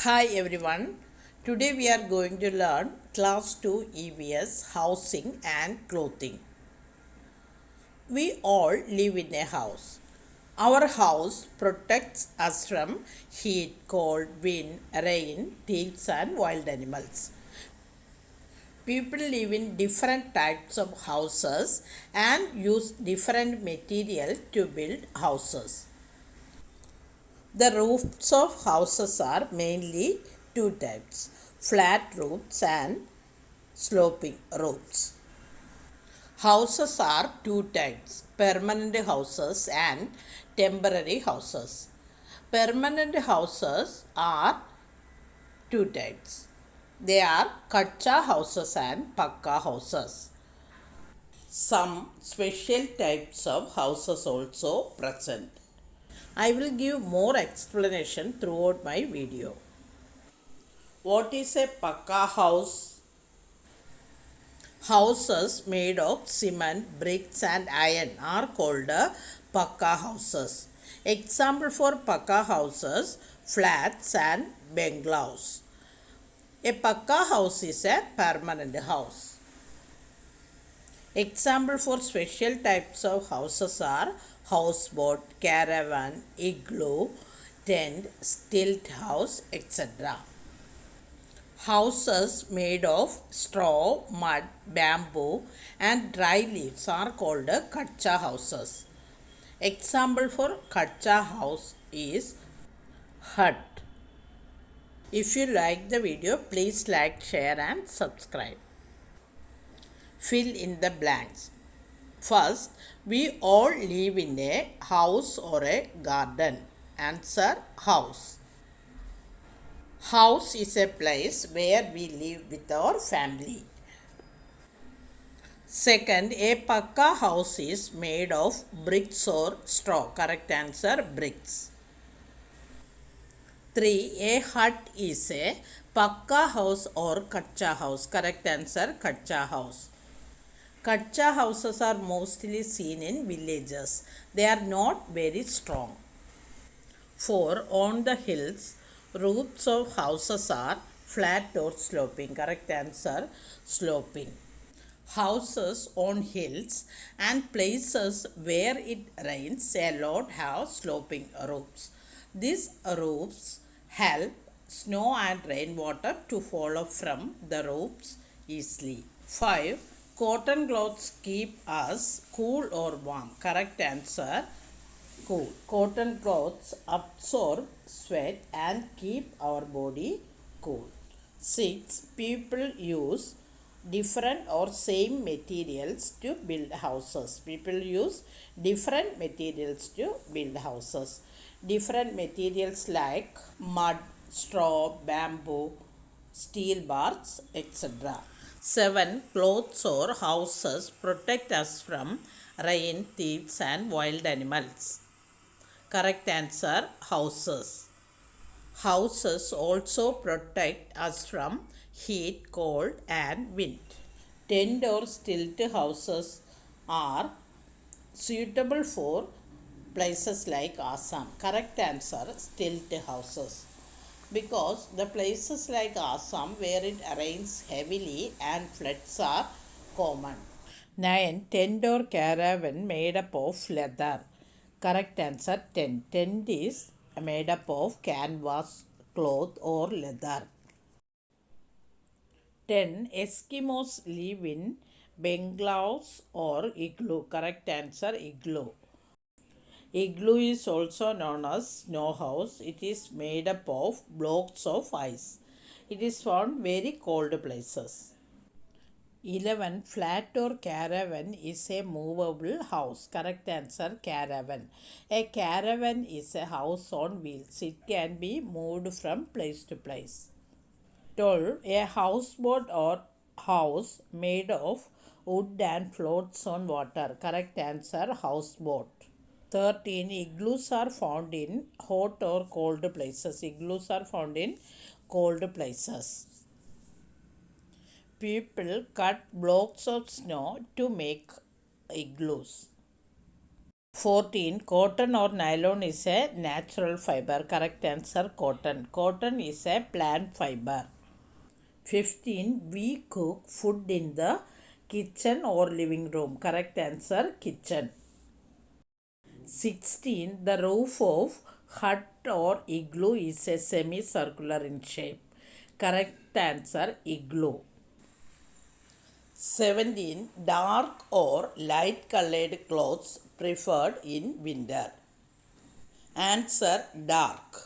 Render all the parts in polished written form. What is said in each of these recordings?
Hi everyone. Today we are going to learn class 2 EVS housing and clothing. We all live in a house. Our house protects us from heat, cold, wind, rain, thieves and wild animals. People live in different types of houses and use different material to build houses. The roofs of houses are mainly two types: flat roofs and sloping roofs. Houses are two types: permanent houses and temporary houses. Permanent houses are two types. They are kacha houses and pakka houses. Some special types of houses also present. I will give more explanation throughout my video. What is a pakka house? Houses made of cement, bricks and iron are called pakka houses. Example for pakka houses: flats and bungalows. A pakka house is a permanent house. Example for special types of houses are houseboat, caravan, igloo, tent, stilt house, etc. Houses made of straw, mud, bamboo and dry leaves are called kacha houses. Example for kacha house is hut. If you like the video, please like, share and subscribe. Fill in the blanks. First, we all live in a house or a garden. Answer: house. House is a place where we live with our family. Second, a pakka house is made of bricks or straw. Correct answer: bricks. 3. A hut is a pakka house or kacha house. Correct answer: kacha house. Kacha houses are mostly seen in villages. They are not very strong. 4. On the hills, roofs of houses are flat or sloping. Correct answer: sloping. Houses on hills and places where it rains a lot have sloping roofs. These roofs help snow and rainwater to fall from the roofs easily. 5. Cotton clothes keep us cool or warm. Correct answer: cool. Cotton clothes absorb sweat and keep our body cool. 6. People use different or same materials to build houses. People use different materials to build houses. Different materials like mud, straw, bamboo, steel bars, etc. 7. Clothes or houses protect us from rain, thieves and wild animals. Correct answer: houses. Houses also protect us from heat, cold and wind. Tent or stilt houses are suitable for places like Assam. Correct answer: stilt houses. Because the places like Assam where it rains heavily and floods are common. 9. Tent or caravan made up of leather. Correct answer: tent. Tent is made up of canvas, cloth or leather. 10. Eskimos live in bungalows or igloo. Correct answer: igloo. Igloo is also known as snow house. It is made up of blocks of ice. It is found very cold places. 11. Flat or caravan is a movable house. Correct answer: caravan. A caravan is a house on wheels. It can be moved from place to place. 12. A houseboat or house made of wood and floats on water. Correct answer: houseboat. 13. Igloos are found in hot or cold places. Igloos are found in cold places. People cut blocks of snow to make igloos. 14. Cotton or nylon is a natural fiber. Correct answer, cotton. Cotton is a plant fiber. 15. We cook food in the kitchen or living room. Correct answer, kitchen. 16. The roof of hut or igloo is a semicircular in shape. Correct answer, igloo. 17. Dark or light colored clothes preferred in winter. Answer, dark.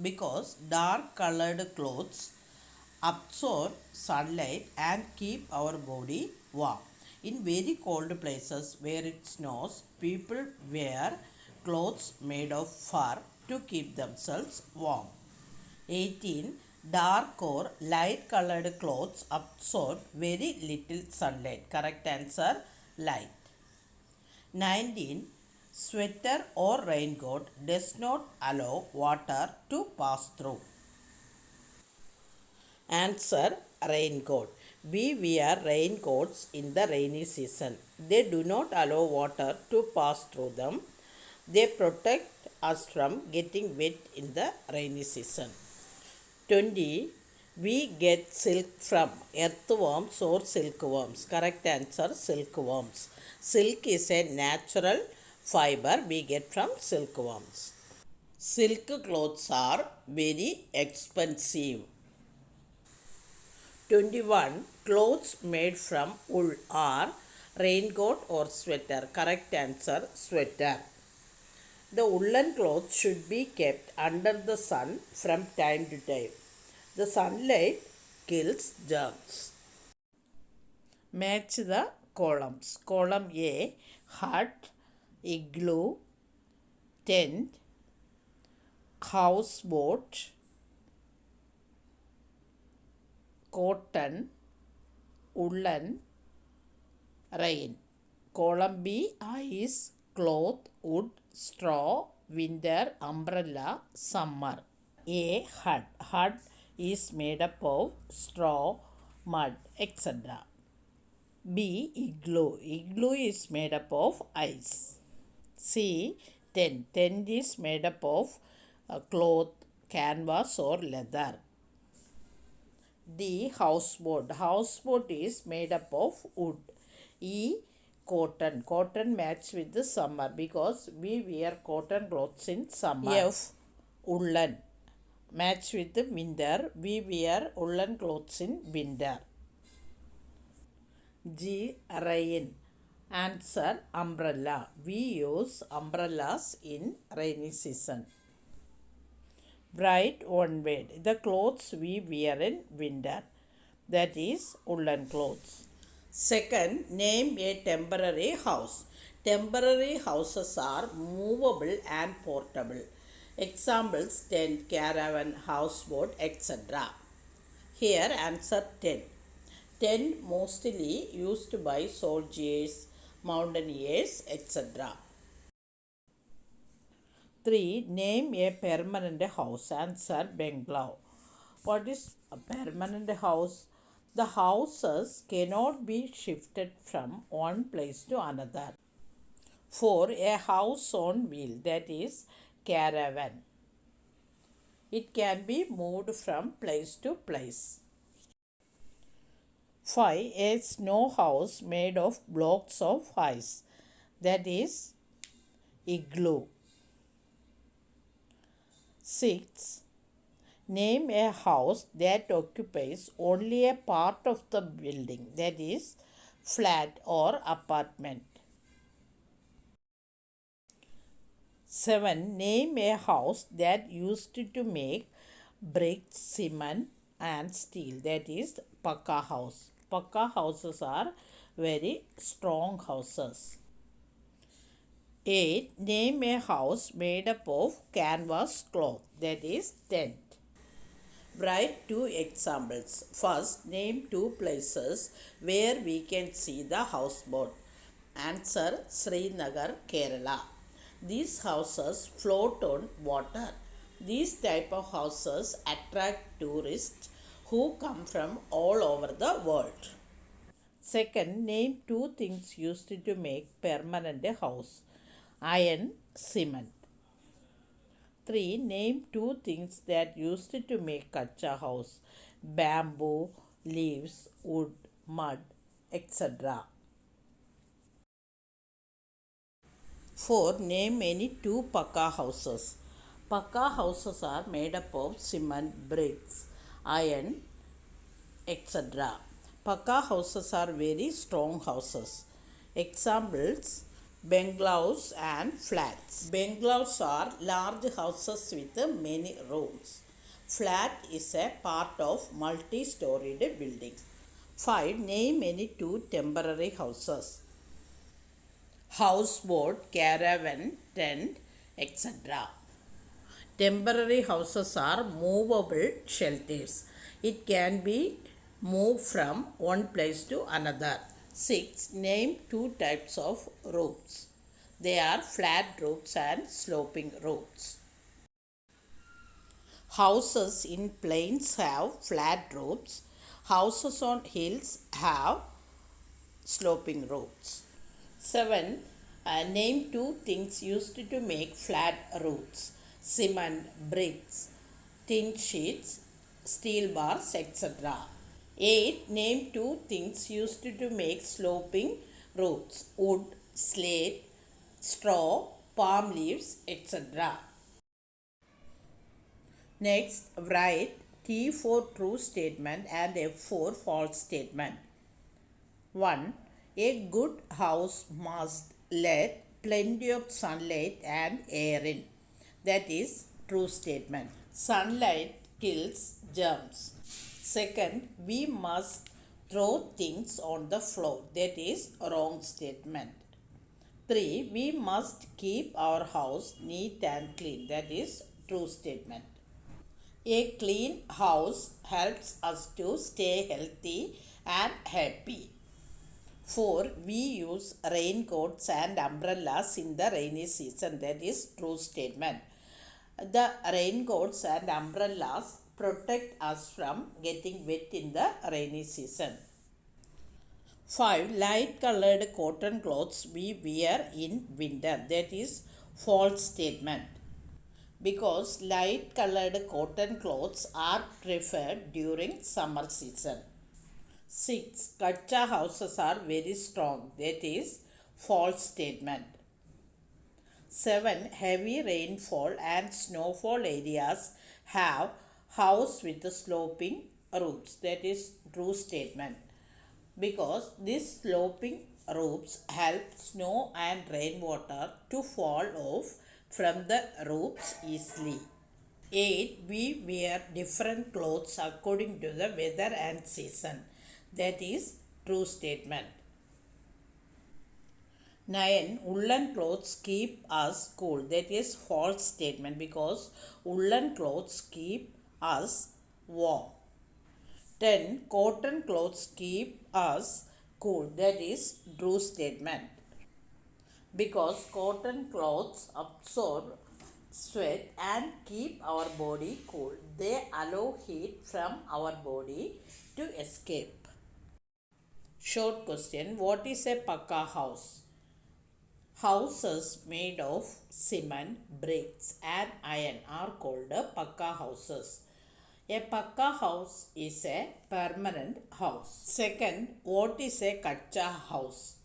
Because dark colored clothes absorb sunlight and keep our body warm. In very cold places where it snows, people wear clothes made of fur to keep themselves warm. 18. Dark or light colored clothes absorb very little sunlight. Correct answer, light. 19. Sweater or raincoat does not allow water to pass through. Answer, raincoat. We wear raincoats in the rainy season. They do not allow water to pass through them. They protect us from getting wet in the rainy season. 20. We get silk from earthworms or silkworms. Correct answer, silkworms. Silk is a natural fiber we get from silkworms. Silk clothes are very expensive. 21. Clothes made from wool are raincoat or sweater. Correct answer, sweater. The woolen clothes should be kept under the sun from time to time. The sunlight kills germs. Match the columns. Column A, hut, igloo, tent, houseboat, cotton, woolen, rain. Column B, ice, cloth, wood, straw, winter, umbrella, summer. A, hut. Hut is made up of straw, mud, etc. B, igloo. Igloo is made up of ice. C, tent. Tent is made up of cloth, canvas or leather. D, houseboat. Houseboat is made up of wood. E, cotton. Cotton match with the summer because we wear cotton clothes in summer. F, woolen. Match with the winter. We wear woolen clothes in winter. G, rain. Answer, umbrella. We use umbrellas in rainy season. Write one word. The clothes we wear in winter. That is woolen clothes. Second, name a temporary house. Temporary houses are movable and portable. Examples, tent, caravan, houseboat, etc. Here answer, tent. Tent mostly used by soldiers, mountaineers, etc. 3. Name a permanent house. Answer, bungalow. What is a permanent house? The houses cannot be shifted from one place to another. 4. A house on wheel. That is caravan. It can be moved from place to place. 5. A snow house made of blocks of ice. That is igloo. 6. Name a house that occupies only a part of the building. That is flat or apartment. 7. Name a house that used to make bricks, cement and steel. That is Pakka house. Pakka houses are very strong houses. 8. Name a house made up of canvas cloth. That is tent. Write 2 examples. First, name 2 places where we can see the houseboat. Answer, Srinagar, Kerala. These houses float on water. These type of houses attract tourists who come from all over the world. Second, name 2 things used to make permanent house. Iron, cement. 3. Name 2 things that used to make kacha house. Bamboo, leaves, wood, mud, etc. 4. Name any 2 Pakka houses. Pakka houses are made up of cement, bricks, iron, etc. Pakka houses are very strong houses. Examples: bungalows and flats. Bungalows are large houses with many rooms. Flat is a part of multi-storied building. 5. Name any 2 temporary houses. Houseboat, caravan, tent, etc. Temporary houses are movable shelters. It can be moved from one place to another. 6. Name 2 types of roofs. They are flat roofs and sloping roofs. Houses in plains have flat roofs. Houses on hills have sloping roofs. 7. Name 2 things used to make flat roofs. Cement, bricks, tin sheets, steel bars, etc. 8. Name 2 things used to make sloping roofs. Wood, slate, straw, palm leaves, etc. Next, write T for true statement and F for false statement. 1. A good house must let plenty of sunlight and air in. That is true statement. Sunlight kills germs. Second, we must throw things on the floor. That is wrong statement. 3. We must keep our house neat and clean. That is true statement. A clean house helps us to stay healthy and happy. 4. We use raincoats and umbrellas in the rainy season. That is true statement. The raincoats and umbrellas protect us from getting wet in the rainy season. 5. Light colored cotton clothes we wear in winter. That is false statement. Because light colored cotton clothes are preferred during summer season. 6. Kacha houses are very strong. That is false statement. 7. Heavy rainfall and snowfall areas have house with sloping roofs. That is true statement. Because these sloping roofs help snow and rainwater to fall off from the roofs easily. 8. We wear different clothes according to the weather and season. That is true statement. 9. Woolen clothes keep us cool. That is false statement because woolen clothes keep us warm. 10. Cotton clothes keep us cool. That is true statement. Because cotton clothes absorb sweat and keep our body cool. They allow heat from our body to escape. Short question. What is a Pakka house? Houses made of cement, bricks and iron are called Pakka houses. A Pakka house is a permanent house. Second, what is a Kacha house?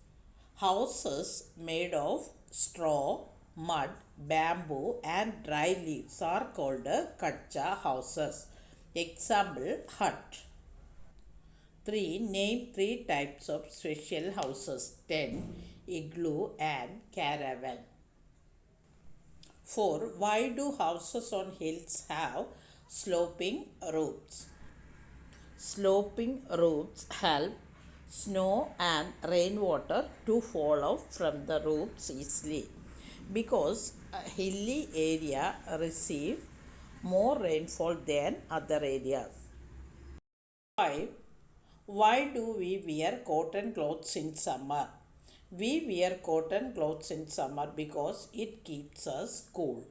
Houses made of straw, mud, bamboo and dry leaves are called Kacha houses. Example, hut. 3. Name 3 types of special houses. Tent, igloo and caravan. 4. Why do houses on hills have sloping roofs? Sloping roofs help snow and rainwater to fall off from the roofs easily because a hilly area receive more rainfall than other areas. 5. Why do we wear cotton clothes in summer? We wear cotton clothes in summer because it keeps us cool.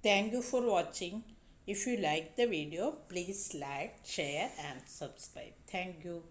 Thank you for watching. If you like the video, please like, share and subscribe. Thank you.